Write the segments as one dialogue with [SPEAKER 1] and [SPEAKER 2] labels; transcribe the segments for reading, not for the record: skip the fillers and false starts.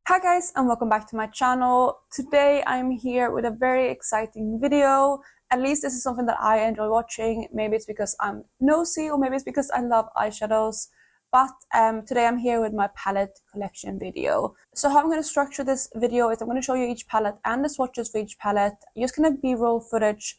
[SPEAKER 1] Hi guys, and welcome back to my channel. Today I'm here with a very exciting video. At least this is something that I enjoy watching. Maybe it's because I'm nosy or maybe it's because I love eyeshadows. But today I'm here with my palette collection video. So how I'm going to structure this video is I'm going to show you each palette and the swatches for each palette. Just going to B-roll footage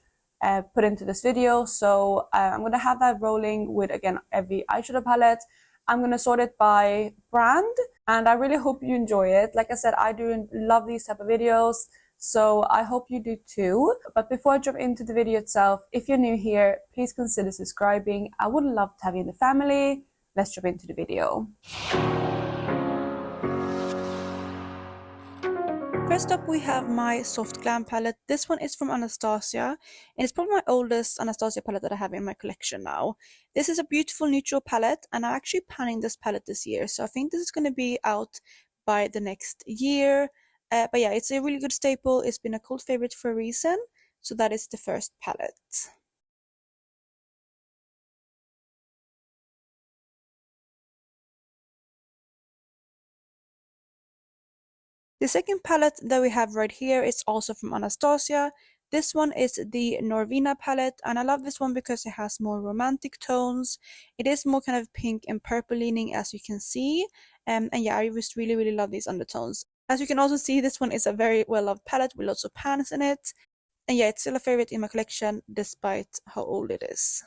[SPEAKER 1] put into this video. So I'm going to have that rolling with, again, every eyeshadow palette. I'm going to sort it by brand, and I really hope you enjoy it. Like I said, I do love these type of videos, so I hope you do too. But before I jump into the video itself, if you're new here, please consider subscribing. I would love to have you in the family. Let's jump into the video. First up, we have my Soft Glam palette. This one is from Anastasia, and it's probably my oldest Anastasia palette that I have in my collection now. This is a beautiful neutral palette, and I'm actually panning this palette this year, so I think this is going to be out by the next year. But yeah, it's a really good staple. It's been a cult favorite for a reason, so that is the first palette. The second palette that we have right here is also from Anastasia. This one is the Norvina palette, and I love this one because it has more romantic tones. It is more kind of pink and purple leaning, as you can see. And yeah, I just really love these undertones. As you can also see, this one is a very well-loved palette with lots of pans in it. And yeah, it's still a favorite in my collection despite how old it is.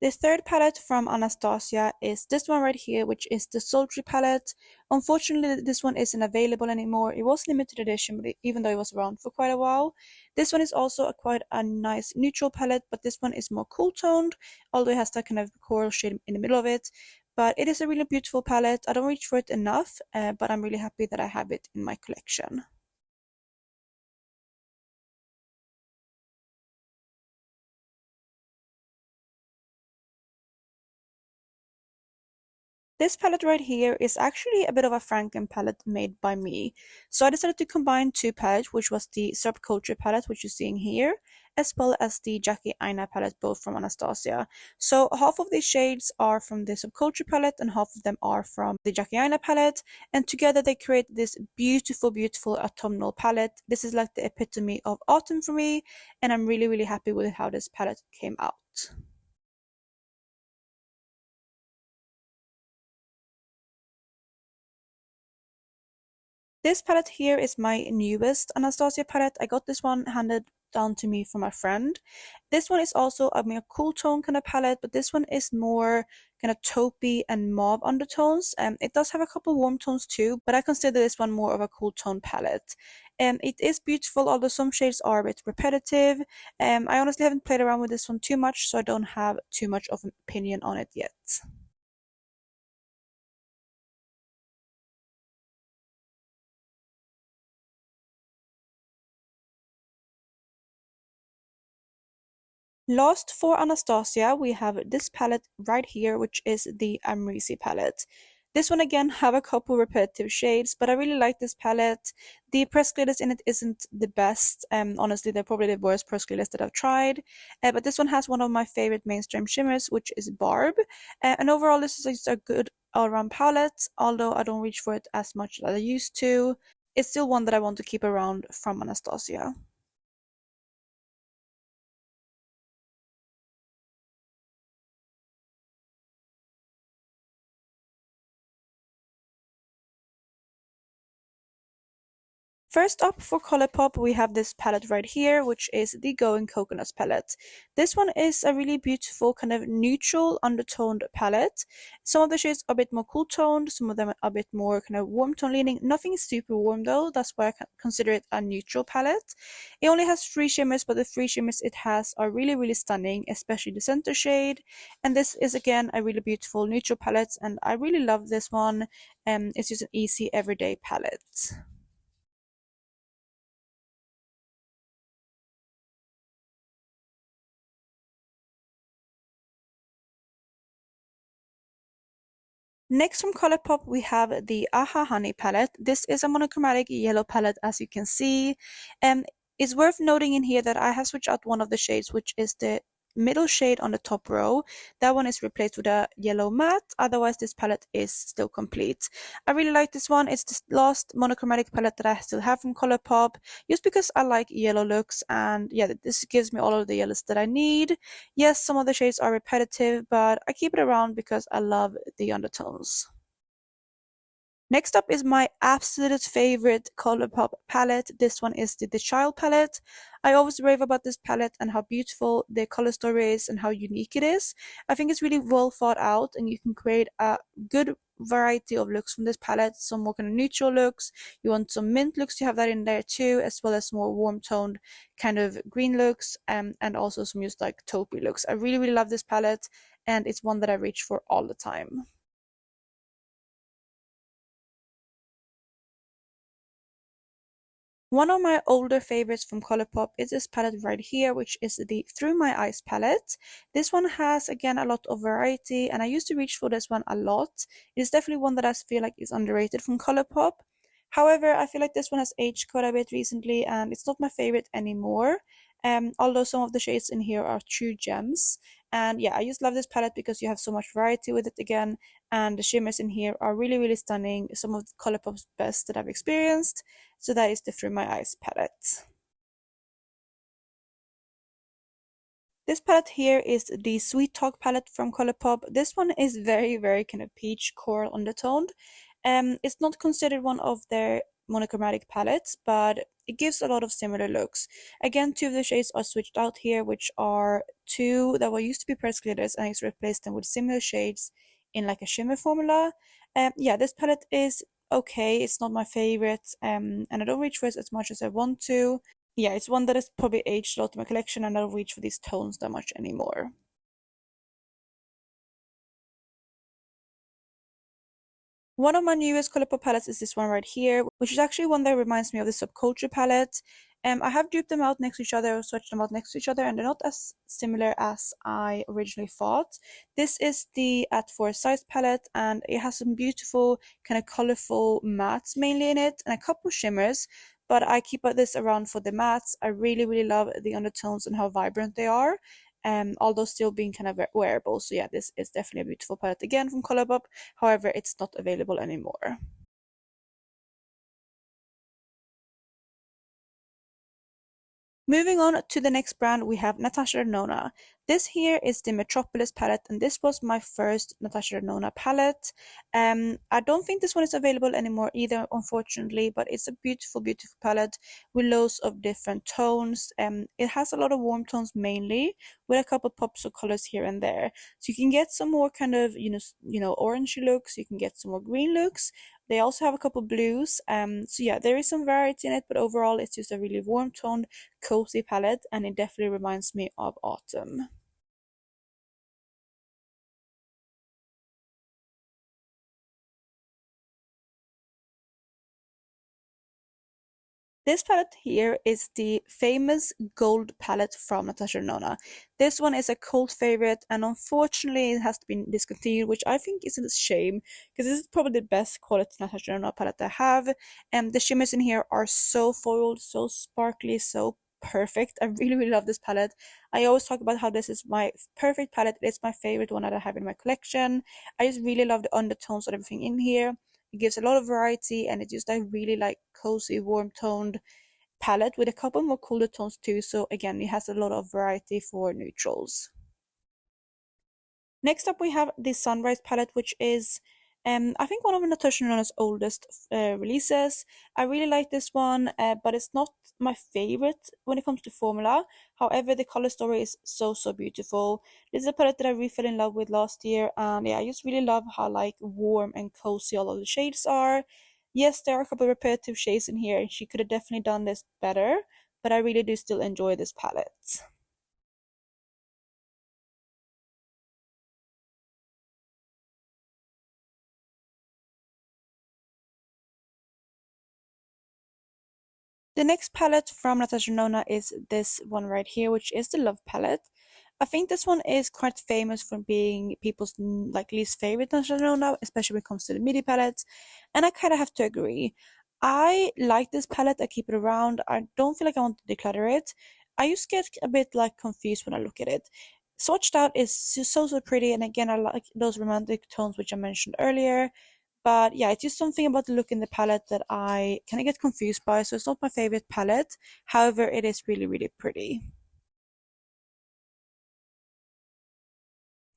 [SPEAKER 1] The third palette from Anastasia is this one right here, which is the Sultry palette. Unfortunately, this one isn't available anymore. It was limited edition, but even though it was around for quite a while. This one is also quite a nice neutral palette, but this one is more cool toned, although it has that kind of coral shade in the middle of it. But it is a really beautiful palette. I don't reach for it enough, but I'm really happy that I have it in my collection. This palette right here is actually a bit of a Franken palette made by me. So I decided to combine two palettes, which was the Subculture palette, which you're seeing here, as well as the Jackie Aina palette, both from Anastasia. So half of these shades are from the Subculture palette and half of them are from the Jackie Aina palette. And together they create this beautiful autumnal palette. This is like the epitome of autumn for me, and I'm really happy with how this palette came out. This palette here is my newest Anastasia palette. I got this one handed down to me from a friend. This one is also a more cool tone kind of palette, but this one is more kind of taupey and mauve undertones. It does have a couple warm tones too, but I consider this one more of a cool tone palette. It is beautiful, although some shades are a bit repetitive. I honestly haven't played around with this one too much, so I don't have too much of an opinion on it yet. Last for Anastasia, we have this palette right here, which is the Amrisi palette. This one again have a couple repetitive shades, but I really like this palette. The pressed glitters in it isn't the best. Honestly, they're probably the worst pressed glitters that I've tried. But this one has one of my favorite mainstream shimmers, which is Barb. And overall, this is just a good all-around palette, although I don't reach for it as much as I used to. It's still one that I want to keep around from Anastasia. First up for Colourpop, we have this palette right here, which is the Going Coconuts palette. This one is a really beautiful kind of neutral undertoned palette. Some of the shades are a bit more cool toned, some of them are a bit more kind of warm tone leaning. Nothing is super warm though, that's why I consider it a neutral palette. It only has 3 shimmers, but the 3 shimmers it has are really stunning, especially the center shade. And this is again a really beautiful neutral palette, and I really love this one. It's just an easy everyday palette. Next from Colourpop, we have the Aha Honey palette. This is a monochromatic yellow palette, as you can see. It's worth noting in here that I have switched out one of the shades, which is the middle shade on the top row. That one is replaced with a yellow matte, otherwise this palette is still complete. I really like this one. It's the last monochromatic palette that I still have from Colourpop, just because I like yellow looks, and yeah, this gives me all of the yellows that I need. Yes, some of the shades are repetitive, but I keep it around because I love the undertones. Next up is my absolute favorite Colourpop palette. This one is the Child palette. I always rave about this palette and how beautiful the color story is and how unique it is. I think it's really well thought out, and you can create a good variety of looks from this palette. Some more kind of neutral looks. You want some mint looks, you have that in there too, as well as more warm toned kind of green looks, and also some just like taupey looks. I really, really love this palette, and it's one that I reach for all the time. One of my older favorites from Colourpop is this palette right here, which is the Through My Eyes palette. This one has, again, a lot of variety, and I used to reach for this one a lot. It is definitely one that I feel like is underrated from Colourpop. However, I feel like this one has aged quite a bit recently, and it's not my favorite anymore. Although some of the shades in here are true gems. And yeah, I just love this palette because you have so much variety with it again, and the shimmers in here are really, really stunning. Some of Colourpop's best that I've experienced. So that is the Through My Eyes palette. This palette here is the Sweet Talk palette from Colourpop. This one is very, very kind of peach coral undertoned. It's not considered one of their monochromatic palettes, but it gives a lot of similar looks. Again, two of the shades are switched out here, which are two that were used to be pressed glitters, and I just replaced them with similar shades in like a shimmer formula. Yeah, this palette is okay. It's not my favorite, and I don't reach for it as much as I want to. Yeah, it's one that has probably aged a lot in my collection, and I don't reach for these tones that much anymore. One of my newest Colourpop palettes is this one right here, which is actually one that reminds me of the Subculture palette. I have duped them out next to each other, or swatched them out next to each other, and they're not as similar as I originally thought. This is the At For Size palette, and it has some beautiful, kind of colorful mattes mainly in it, and a couple shimmers, but I keep this around for the mattes. I really, really love the undertones and how vibrant they are. Although still being kind of wearable. So yeah, this is definitely a beautiful palette again from Colourpop. However, it's not available anymore. Moving on to the next brand, we have Natasha Denona. This here is the Metropolis palette, and this was my first Natasha Denona palette. I don't think this one is available anymore either, unfortunately, but it's a beautiful, beautiful palette with loads of different tones. It has a lot of warm tones mainly, with a couple pops of colors here and there. So you can get some more kind of, orangey looks, you can get some more green looks. They also have a couple blues. So yeah, there is some variety in it, but overall it's just a really warm toned, cozy palette, and it definitely reminds me of autumn. This palette here is the famous gold palette from Natasha Denona. This one is a cult favorite, and unfortunately it has been discontinued, which I think is a shame because this is probably the best quality Natasha Denona palette I have. And the shimmers in here are so foiled, so sparkly, so perfect. I really, really love this palette. I always talk about how this is my perfect palette. It's my favorite one that I have in my collection. I just really love the undertones and everything in here. It gives a lot of variety, and it's just a really like cozy, warm toned palette with a couple more cooler tones too. So again, it has a lot of variety for neutrals. Next up, we have the Sunrise palette, which is I think one of Natasha Denona's oldest releases. I really like this one, but it's not my favorite when it comes to formula. However, the color story is so, so beautiful. This is a palette that I really fell in love with last year, and yeah, I just really love how like warm and cozy all of the shades are. Yes, there are a couple of repetitive shades in here, and she could have definitely done this better, but I really do still enjoy this palette. The next palette from Natasha Denona is this one right here, which is the Love palette. I think this one is quite famous for being people's like least favorite Natasha Denona, especially when it comes to the midi palettes, and I kind of have to agree. I like this palette. I keep it around. I don't feel like I want to declutter it. I used to get a bit like confused when I look at it. Swatched Out is so pretty, and again I like those romantic tones which I mentioned earlier. But yeah, it's just something about the look in the palette that I kind of get confused by, so it's not my favorite palette. However, it is really pretty.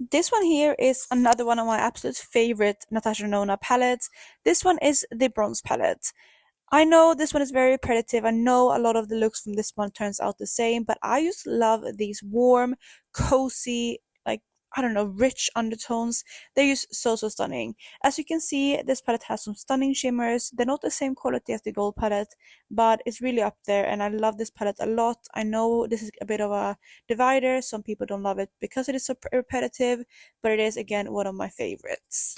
[SPEAKER 1] This one here is another one of my absolute favorite Natasha Denona palettes. This one is the bronze palette. I know this one is very repetitive. I know a lot of the looks from this one turns out the same, but I just love these warm, cozy, like, I don't know, rich undertones. They're just so stunning. As you can see, this palette has some stunning shimmers. They're not the same quality as the gold palette, but it's really up there, and I love this palette a lot. I know this is a bit of a divider. Some people don't love it because it is so repetitive, but it is, again, one of my favorites.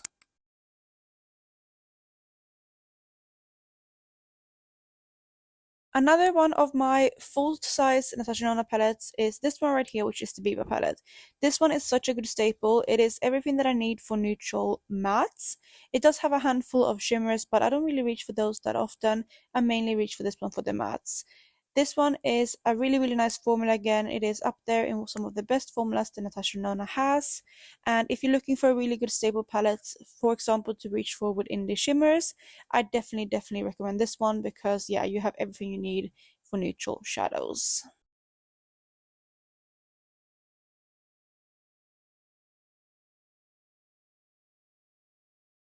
[SPEAKER 1] Another one of my full-size Natasha Denona palettes is this one right here, which is the Biba palette. This one is such a good staple. It is everything that I need for neutral mattes. It does have a handful of shimmers, but I don't really reach for those that often. I mainly reach for this one for the mattes. This one is a really nice formula again. It is up there in some of the best formulas that Natasha Denona has. And if you're looking for a really good stable palette, for example, to reach for within the shimmers, I definitely recommend this one because yeah, you have everything you need for neutral shadows.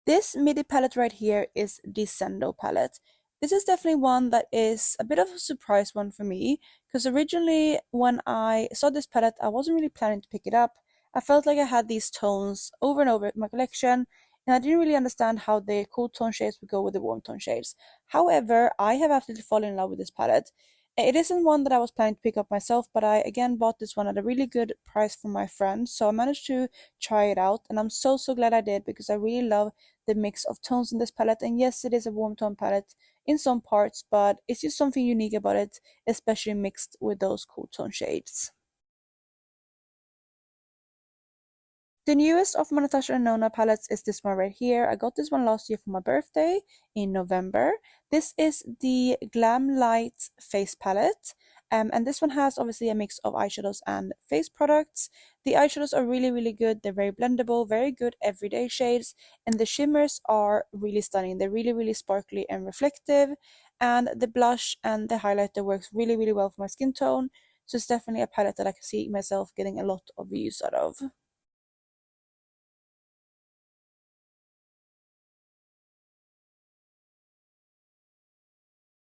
[SPEAKER 1] This midi palette right here is the Sendo palette. This is definitely one that is a bit of a surprise one for me because originally when I saw this palette I wasn't really planning to pick it up. I felt like I had these tones over and over in my collection and I didn't really understand how the cool tone shades would go with the warm tone shades. However, I have absolutely fallen in love with this palette. It isn't one that I was planning to pick up myself, but I again bought this one at a really good price from my friend, so I managed to try it out and I'm so glad I did because I really love the mix of tones in this palette. And yes, it is a warm tone palette in some parts, but it's just something unique about it, especially mixed with those cool tone shades. The newest of my Natasha Denona palettes is this one right here. I got this one last year for my birthday in November. This is the Glam Light Face Palette. And this one has obviously a mix of eyeshadows and face products. The eyeshadows are really good. They're very blendable, very good everyday shades. And the shimmers are really stunning. They're really sparkly and reflective. And the blush and the highlighter works really well for my skin tone. So it's definitely a palette that I can see myself getting a lot of use out of.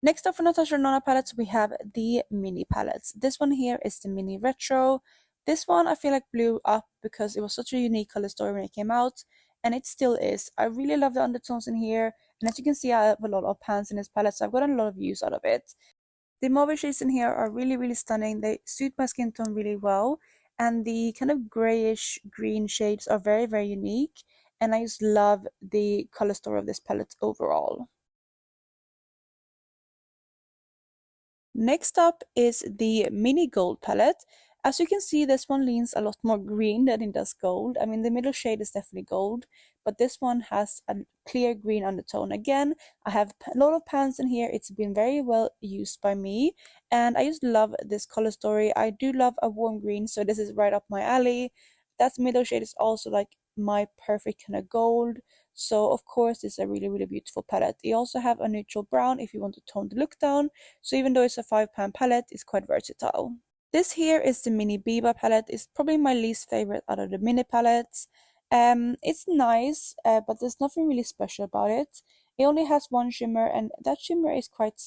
[SPEAKER 1] Next up for Natasha Denona palettes, we have the mini palettes. This one here is the mini retro. This one I feel like blew up because it was such a unique color story when it came out, and it still is. I really love the undertones in here, and as you can see, I have a lot of pans in this palette, so I've gotten a lot of use out of it. The mauve shades in here are really stunning. They suit my skin tone really well, and the kind of grayish green shades are very unique, and I just love the color story of this palette overall. Next up is the mini gold palette. As you can see, this one leans a lot more green than it does gold. I mean, the middle shade is definitely gold, but this one has a clear green undertone. Again, I have a lot of pans in here. It's been very well used by me, and I just love this color story. I do love a warm green, so this is right up my alley. That middle shade is also like my perfect kind of gold. So of course, it's a really beautiful palette. You also have a neutral brown if you want to tone the look down. So even though it's a 5 pan palette, it's quite versatile. This here is the mini Biba palette. It's probably my least favorite out of the mini palettes. It's nice, but there's nothing really special about it. It only has one shimmer, and that shimmer is quite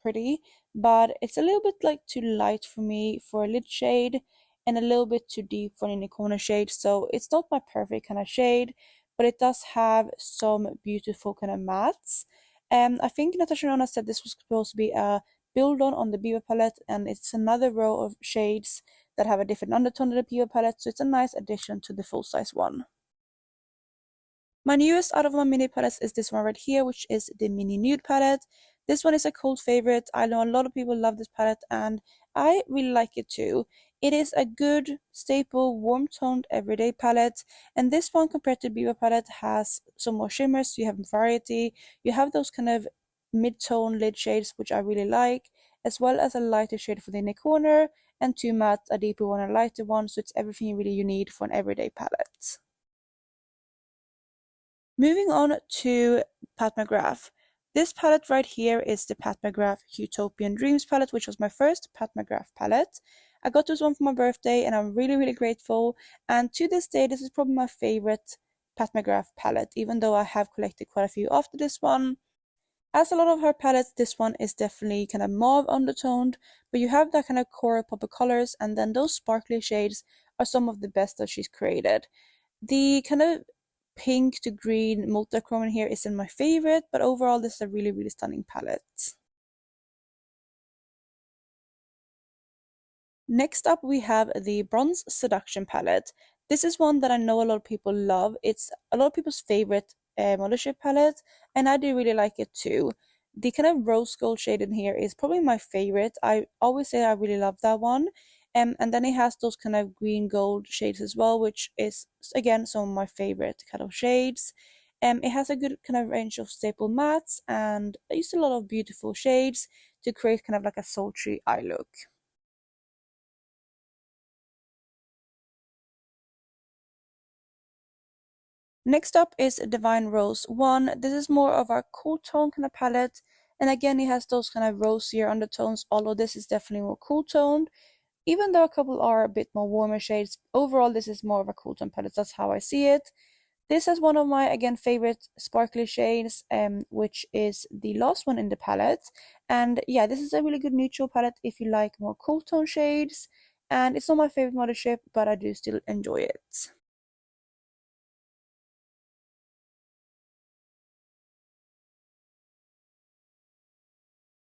[SPEAKER 1] pretty, but it's a little bit like too light for me for a lid shade, and a little bit too deep for an inner corner shade. So it's not my perfect kind of shade, but it does have some beautiful kind of mattes. I think Natasha Denona said this was supposed to be a build on the Biba palette, and it's another row of shades that have a different undertone than the Biba palette, so it's a nice addition to the full-size one. My newest out of my mini palettes is this one right here, which is the mini nude palette. This one is a cult favorite. I know a lot of people love this palette, and I really like it too. It is a good, staple, warm-toned, everyday palette, and this one compared to Biba palette has some more shimmers, so you have variety. You have those kind of mid-tone lid shades, which I really like, as well as a lighter shade for the inner corner, and 2 mattes, a deeper one and a lighter one, so it's everything really you need for an everyday palette. Moving on to Pat McGrath. This palette right here is the Pat McGrath Utopian Dreams palette, which was my first Pat McGrath palette. I got this one for my birthday and I'm really, really grateful. And to this day, this is probably my favorite Pat McGrath palette, even though I have collected quite a few after this one. As a lot of her palettes, this one is definitely kind of mauve undertoned, but you have that kind of Colourpop of colors, and then those sparkly shades are some of the best that she's created. The kind of pink to green multichrome in here isn't my favorite, but overall this is a really, really stunning palette. Next up we have the Bronze Seduction palette. This is one that I know a lot of people love. It's a lot of people's favorite Mothership palette, and I do really like it too. The kind of rose gold shade in here is probably my favorite. I always say I really love that one. And then it has those kind of green gold shades as well, which is again some of my favorite kind of shades. It has a good kind of range of staple mattes, and I used a lot of beautiful shades to create kind of like a sultry eye look. Next up is Divine Rose 1. This is more of a cool tone kind of palette, and again it has those kind of rosier undertones, although this is definitely more cool toned. Even though a couple are a bit more warmer shades, overall this is more of a cool tone palette, that's how I see it. This is one of my, again, favorite sparkly shades, which is the last one in the palette. And yeah, this is a really good neutral palette if you like more cool tone shades. And it's not my favorite Mothership, but I do still enjoy it.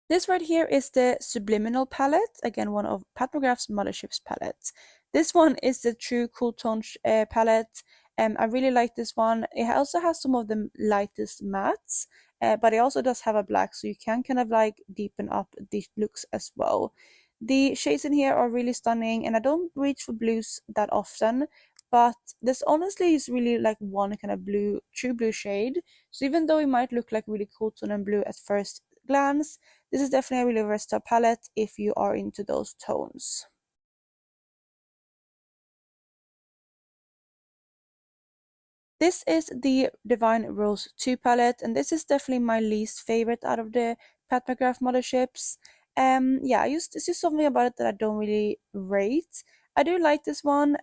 [SPEAKER 1] This right here is the Subliminal palette, again one of Pat McGrath's Motherships palettes. This one is the true cool tone palette. I really like this one. It also has some of the lightest mattes, but it also does have a black, so you can kind of like deepen up the looks as well. The shades in here are really stunning, and I don't reach for blues that often, but this honestly is really like one kind of blue, true blue shade. So even though it might look like really cool tone and blue at first glance, this is definitely a really versatile palette if you are into those tones. This is the Divine Rose 2 palette, and this is definitely my least favorite out of the Pat McGrath Motherships. Yeah, it's just something about it that I don't really rate. I do like this one,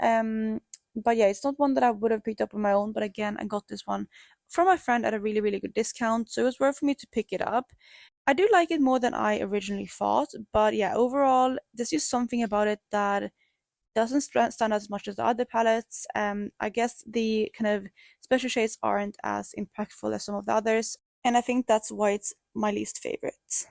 [SPEAKER 1] but yeah, it's not one that I would have picked up on my own, but again, I got this one from my friend at a really, really good discount, so it was worth for me to pick it up. I do like it more than I originally thought, but yeah, overall, there's just something about it that doesn't stand out as much as the other palettes. I guess the kind of special shades aren't as impactful as some of the others, and I think that's why it's my least favorite.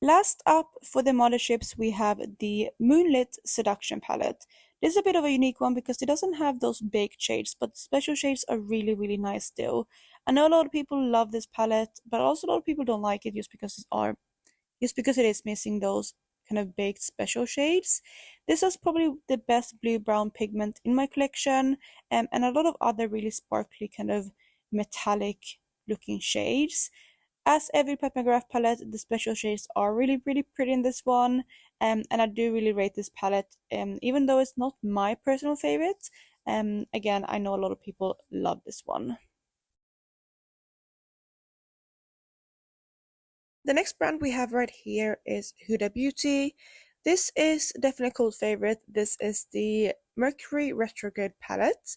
[SPEAKER 1] Last up for the Motherships, we have the Moonlit Seduction palette. This is a bit of a unique one because it doesn't have those baked shades, but the special shades are really, really nice still. I know a lot of people love this palette, but also a lot of people don't like it just because it is missing those kind of baked special shades. This is probably the best blue-brown pigment in my collection, and a lot of other really sparkly kind of metallic looking shades. As every Pat McGrath palette, the special shades are really, really pretty in this one, and I do really rate this palette, even though it's not my personal favorite. Again, I know a lot of people love this one. The next brand we have right here is Huda Beauty. This is definitely a cult favorite. This is the Mercury Retrograde palette.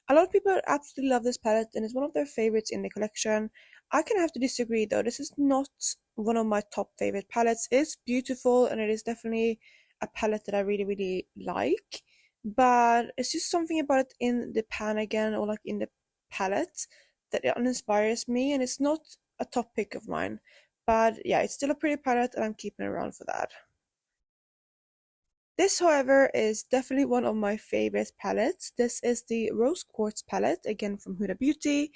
[SPEAKER 1] A lot of people absolutely love this palette and it's one of their favorites in the collection. I can have to disagree though. This is not one of my top favorite palettes. It's beautiful and it is definitely a palette that I really, really like. But it's just something about it in the pan again, or like in the palette, that it uninspires me, and it's not a top pick of mine. But yeah, it's still a pretty palette and I'm keeping it around for that. This, however, is definitely one of my favorite palettes. This is the Rose Quartz palette, again from Huda Beauty.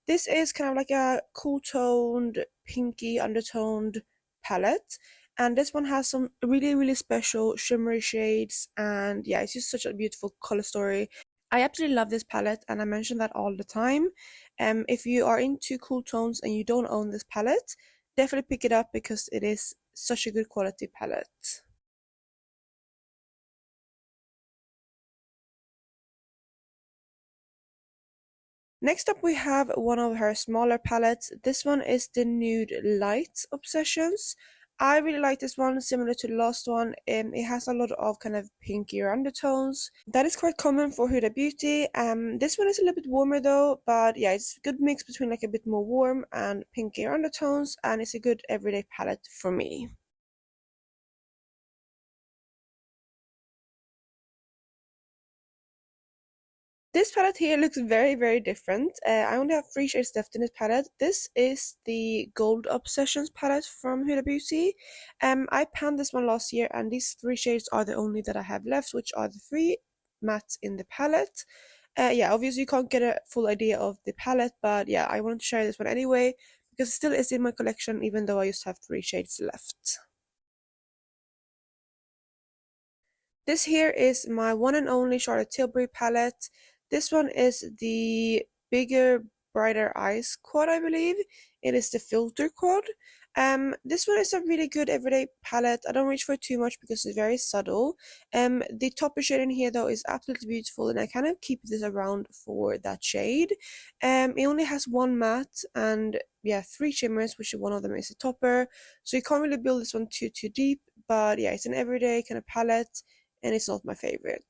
[SPEAKER 1] This is kind of like a cool toned, pinky undertoned palette. And this one has some really, really special shimmery shades. And yeah, it's just such a beautiful color story. I absolutely love this palette, and I mention that all the time. If you are into cool tones and you don't own this palette, definitely pick it up because it is such a good quality palette. Next up we have one of her smaller palettes. This one is the Nude Light Obsessions. I really like this one, similar to the last one. It has a lot of kind of pinkier undertones. That is quite common for Huda Beauty. This one is a little bit warmer though, but yeah, it's a good mix between like a bit more warm and pinkier undertones, and it's a good everyday palette for me. This palette here looks very different. I only have 3 shades left in this palette. This is the Gold Obsessions palette from Huda Beauty. I panned this one last year, and these 3 shades are the only that I have left, which are the 3 mattes in the palette. Yeah, obviously you can't get a full idea of the palette, but yeah, I wanted to share this one anyway, because it still is in my collection, even though I just have 3 shades left. This here is my one and only Charlotte Tilbury palette. This one is the Bigger, Brighter Eyes quad, I believe. It is the filter quad. This one is a really good everyday palette. I don't reach for it too much because it's very subtle. The topper shade in here though is absolutely beautiful, and I kind of keep this around for that shade. It only has 1 matte and yeah, 3 shimmers, which one of them is a topper. So you can't really build this one too deep, but yeah, it's an everyday kind of palette, and it's not my favorite.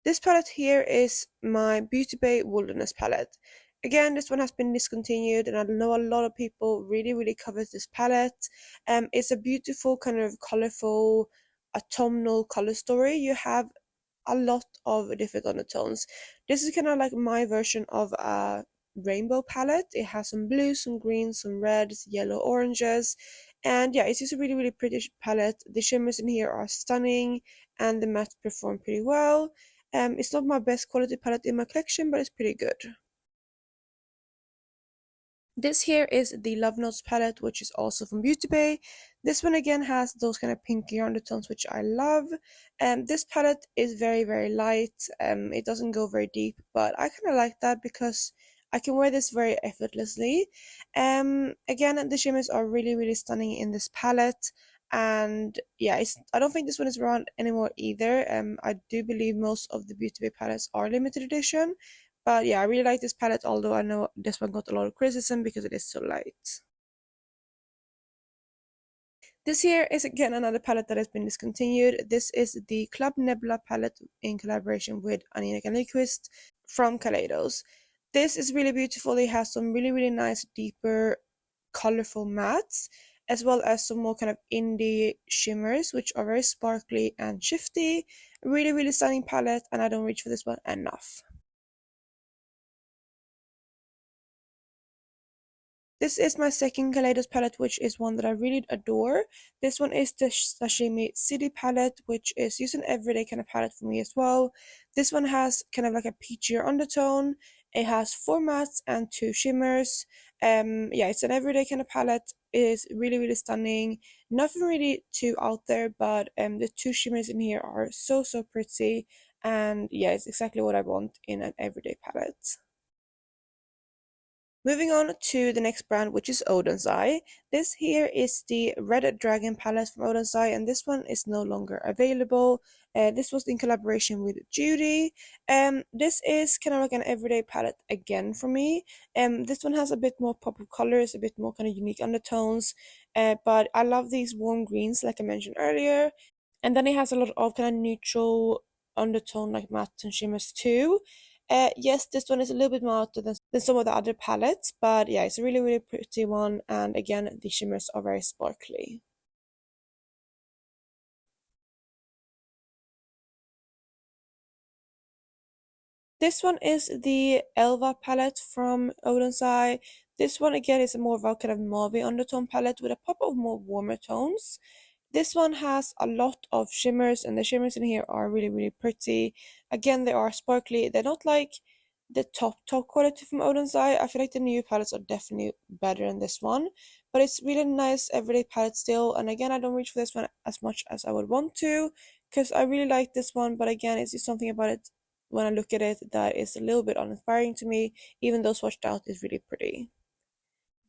[SPEAKER 1] This palette here is my Beauty Bay Wilderness palette. Again, this one has been discontinued, and I know a lot of people really covet this palette. It's a beautiful kind of colorful autumnal color story. You have a lot of different undertones. This is kind of like my version of a rainbow palette. It has some blues, some greens, some reds, yellow, oranges, and yeah, it's just a really pretty palette. The shimmers in here are stunning, and the mattes perform pretty well. It's not my best quality palette in my collection, but it's pretty good. This here is the Love Notes palette, which is also from Beauty Bay. This one again has those kind of pinky undertones, which I love. This palette is very light. It doesn't go very deep, but I kind of like that because I can wear this very effortlessly. Again, the shimmers are really stunning in this palette. And yeah, I don't think this one is around anymore either. I do believe most of the Beauty Bay palettes are limited edition. But yeah, I really like this palette, although I know this one got a lot of criticism because it is so light. This here is again another palette that has been discontinued. This is the Club Nebula palette in collaboration with Anina Nyquist from Kaleidos. This is really beautiful. It has some really nice, deeper, colorful mattes, as well as some more kind of indie shimmers, which are very sparkly and shifty. Really stunning palette, and I don't reach for this one enough. This is my second Kaleidos palette, which is one that I really adore. This one is the Sashimi City palette, which is just an everyday kind of palette for me as well. This one has kind of like a peachier undertone. It has 4 mattes and 2 shimmers. Yeah, it's an everyday kind of palette. It is really stunning. Nothing really too out there, but the 2 shimmers in here are so pretty. And yeah, it's exactly what I want in an everyday palette. Moving on to the next brand, which is Oden's Eye. This here is the Red Dragon palette from Oden's Eye, and this one is no longer available. This was in collaboration with Judy. This is kind of like an everyday palette again for me. This one has a bit more pop of colors, a bit more kind of unique undertones, but I love these warm greens, like I mentioned earlier. And then it has a lot of kind of neutral undertone, like mattes and shimmers too. Yes, this one is a little bit more out than some of the other palettes, but yeah, it's a really pretty one, and again, the shimmers are very sparkly. This one is the Elva palette from Oden's Eye. This one again is more of a kind of mauve undertone palette with a pop of more warmer tones. This one has a lot of shimmers, and the shimmers in here are really pretty. Again, they are sparkly. They're not like the top quality from Oden's Eye. I feel like the new palettes are definitely better than this one, but it's really nice everyday palette still. And again, I don't reach for this one as much as I would want to because I really like this one, but again, it's just something about it when I look at it that is a little bit uninspiring to me, even though swatched out is really pretty.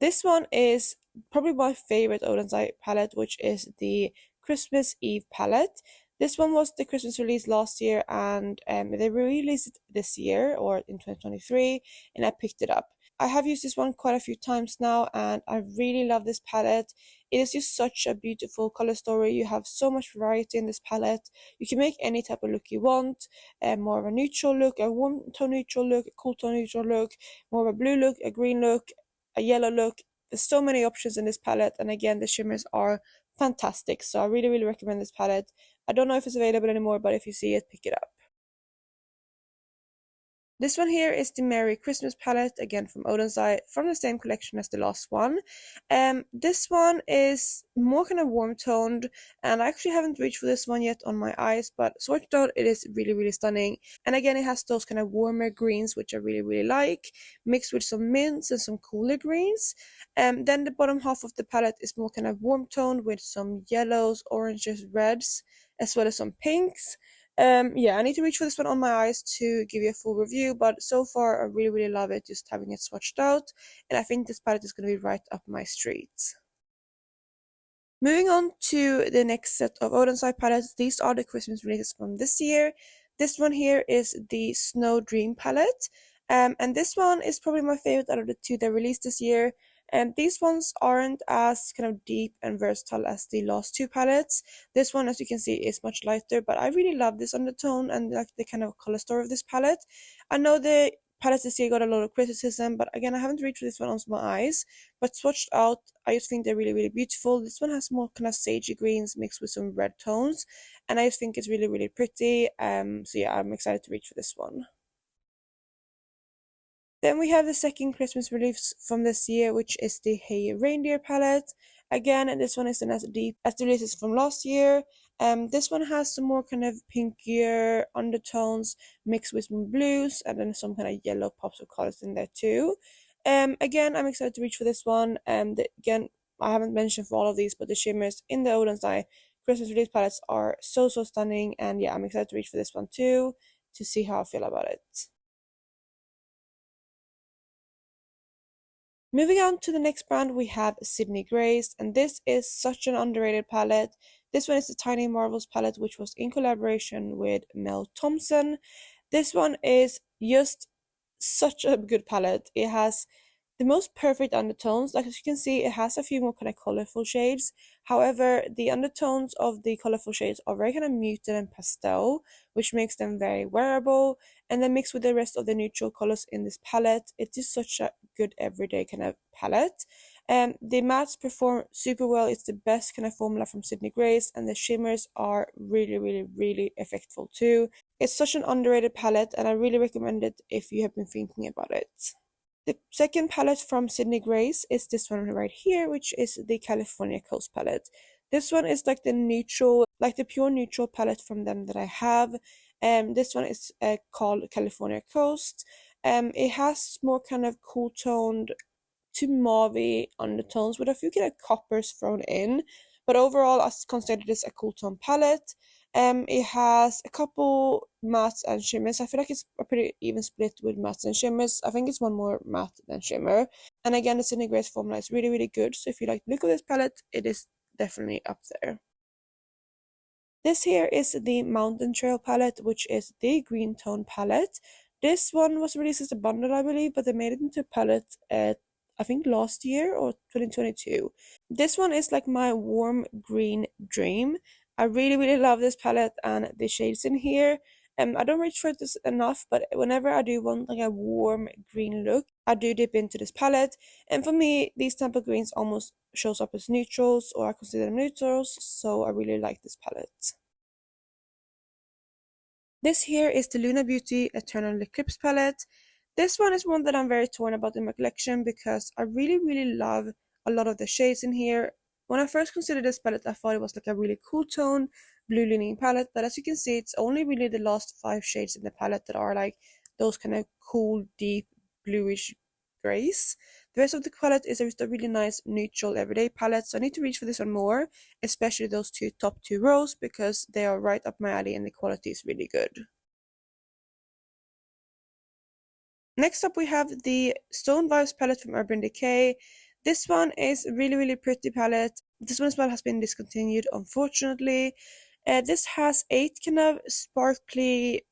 [SPEAKER 1] This one is probably my favorite Oden's Eye palette, which is the Christmas Eve palette. This one was the Christmas release last year, and they released it this year or in 2023, and I picked it up. I have used this one quite a few times now, and I really love this palette. It is just such a beautiful color story. You have so much variety in this palette. You can make any type of look you want, more of a neutral look, a warm tone neutral look, a cool tone neutral look, more of a blue look, a green look, a yellow look. There's so many options in this palette, and again, the shimmers are fantastic, so I really recommend this palette. I don't know if it's available anymore, but if you see it, pick it up. This one here is the Merry Christmas palette, again from Oden's Eye, from the same collection as the last one. This one is more kind of warm toned, and I actually haven't reached for this one yet on my eyes, but swatched out it is really stunning. And again, it has those kind of warmer greens, which I really like, mixed with some mints and some cooler greens. Then the bottom half of the palette is more kind of warm toned with some yellows, oranges, reds, as well as some pinks. Yeah, I need to reach for this one on my eyes to give you a full review, but so far I really love it, just having it swatched out, and I think this palette is going to be right up my street. Moving on to the next set of Oden's Eye palettes, these are the Christmas releases from this year. This one here is the Snow Dream palette, and this one is probably my favorite out of the two they released this year. And these ones aren't as kind of deep and versatile as the last two palettes. This one, as you can see, is much lighter, but I really love this undertone and like the kind of color story of this palette. I know the palettes this year got a lot of criticism, but again, I haven't reached for this one on my eyes. But swatched out, I just think they're really beautiful. This one has more kind of sagey greens mixed with some red tones, and I just think it's really pretty. So yeah, I'm excited to reach for this one. Then we have the second Christmas release from this year, which is the Hey Reindeer palette. Again, this one isn't as deep as the releases from last year. This one has some more kind of pinkier undertones mixed with some blues and then some kind of yellow pops of colors in there too. Again, I'm excited to reach for this one. Again, I haven't mentioned for all of these, but the shimmers in the Oden's Eye Christmas release palettes are so stunning, and yeah, I'm excited to reach for this one too to see how I feel about it. Moving on to the next brand, we have Sydney Grace, and this is such an underrated palette. This one is the Tiny Marvels palette, which was in collaboration with Mel Thompson. This one is just such a good palette. It has the most perfect undertones. Like as you can see, it has a few more kind of colorful shades. However, the undertones of the colorful shades are very kind of muted and pastel, which makes them very wearable. And then mixed with the rest of the neutral colors in this palette, it is such a good everyday kind of palette. The mattes perform super well. It's the best kind of formula from Sydney Grace, and the shimmers are really effectful too. It's such an underrated palette, and I really recommend it if you have been thinking about it. The second palette from Sydney Grace is this one right here, which is the California Coast palette. This one is like the neutral, like the pure neutral palette from them that I have. This one is called California Coast. It has more kind of cool toned to mauve undertones with a few kind of coppers thrown in, but overall I consider this a cool tone palette. It has a couple mattes and shimmers. I feel like it's a pretty even split with mattes and shimmers. I think it's one more matte than shimmer. And again, the Sydney Grace formula is really good. So if you like the look of this palette, it is definitely up there. This here is the Mountain Trail palette, which is the green tone palette. This one was released as a bundle, I believe, but they made it into a palette I think last year or 2022. This one is like my warm green dream. I really love this palette and the shades in here. I don't reach for this enough, but whenever I do want like a warm green look, I do dip into this palette. And for me, these type of greens almost shows up as neutrals, or I consider them neutrals, so I really like this palette. This here is the Huda Beauty Eternal Eclipse palette. This one is one that I'm very torn about in my collection because I really love a lot of the shades in here. When I first considered this palette, I thought it was like a really cool tone, blue leaning palette, but as you can see, it's only really the last 5 shades in the palette that are like those kind of cool, deep, bluish grays. The rest of the palette is just a really nice neutral everyday palette, so I need to reach for this one more, especially those top two rows, because they are right up my alley and the quality is really good. Next up we have the Stone Vibes palette from Urban Decay. This one is a really pretty palette. This one as well has been discontinued, unfortunately. This has 8 kind of sparkly,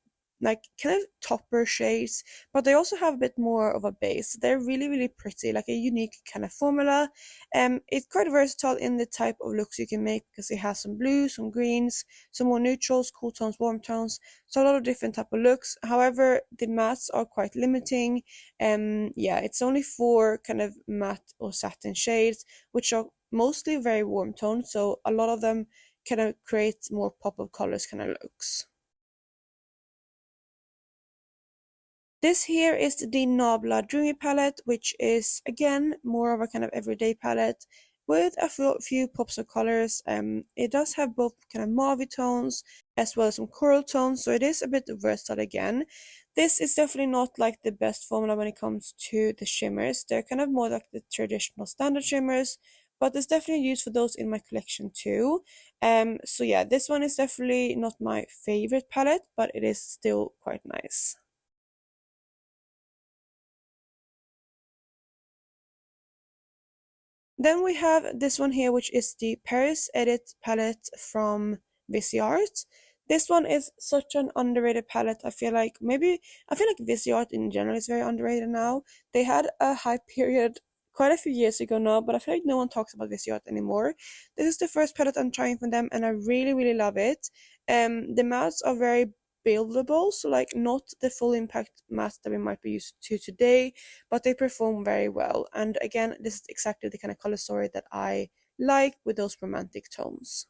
[SPEAKER 1] like kind of topper shades, but they also have a bit more of a base. They're really pretty, like a unique kind of formula. It's quite versatile in the type of looks you can make, because it has some blues, some greens, some more neutrals, cool tones, warm tones, so a lot of different type of looks. However, the mattes are quite limiting. Yeah, it's only 4 kind of matte or satin shades, which are mostly very warm tones, so a lot of them kind of create more pop of colors kind of looks. This here is the Nabla Dreamy palette, which is again more of a kind of everyday palette with a few pops of colors. It does have both kind of mauve tones as well as some coral tones, so it is a bit versatile again. This is definitely not like the best formula when it comes to the shimmers. They're kind of more like the traditional standard shimmers, but there's definitely use for those in my collection too. So yeah, this one is definitely not my favorite palette, but it is still quite nice. Then we have this one here, which is the Paris Edit palette from Viseart. This one is such an underrated palette. I feel like Viseart in general is very underrated now. They had a hype period quite a few years ago now, but I feel like no one talks about Viseart anymore. This is the first palette I'm trying from them, and I really love it. The mattes are very buildable, so like not the full impact matte that we might be used to today, but they perform very well. And again, this is exactly the kind of color story that I like, with those romantic tones.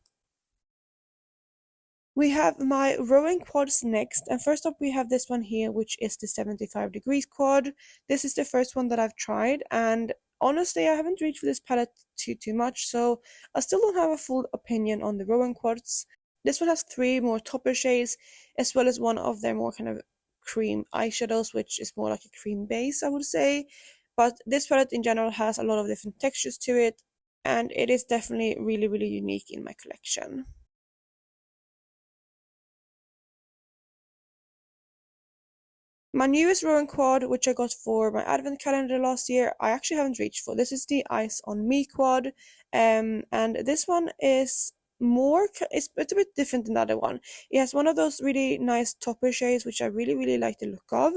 [SPEAKER 1] We have my rowing quads next, and first up we have this one here, which is the 75 degrees quad. This is the first one that I've tried, and honestly I haven't reached for this palette too much, so I still don't have a full opinion on the rowing quads. This one has 3 more topper shades, as well as one of their more kind of cream eyeshadows, which is more like a cream base, I would say. But this palette in general has a lot of different textures to it, and it is definitely really unique in my collection. My newest rowing quad, which I got for my advent calendar last year, I actually haven't reached for. This is the Ice on Me quad, and this one is it's a bit different than the other one. It has one of those really nice topper shades, which I really like the look of,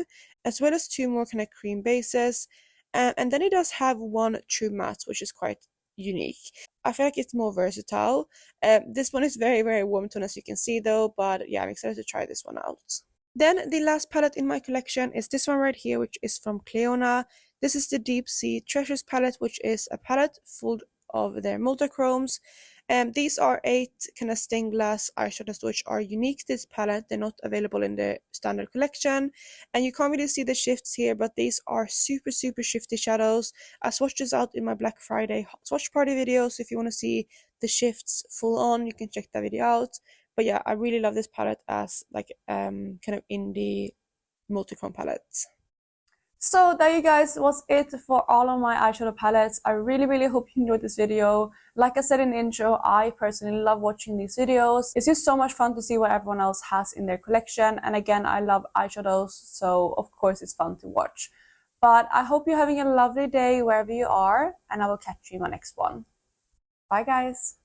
[SPEAKER 1] as well as 2 more kind of cream bases, and then it does have 1 true matte, which is quite unique. I feel like it's more versatile. This one is very warm tone, as you can see though, but yeah, I'm excited to try this one out. Then the last palette in my collection is this one right here, which is from Cleona. This is the Deep Sea Treasures palette, which is a palette full of their multichromes. These are 8 kind of stained glass eyeshadows which are unique to this palette. They're not available in the standard collection, and you can't really see the shifts here, but these are super shifty shadows. I swatched this out in my Black Friday swatch party video, so if you want to see the shifts full on, you can check that video out. But yeah, I really love this palette as like kind of indie multichrome palettes. So there you guys was it for all of my eyeshadow palettes. I really hope you enjoyed this video. Like I said in the intro, I personally love watching these videos. It's just so much fun to see what everyone else has in their collection. And again, I love eyeshadows, so of course it's fun to watch. But I hope you're having a lovely day wherever you are, and I will catch you in my next one. Bye guys!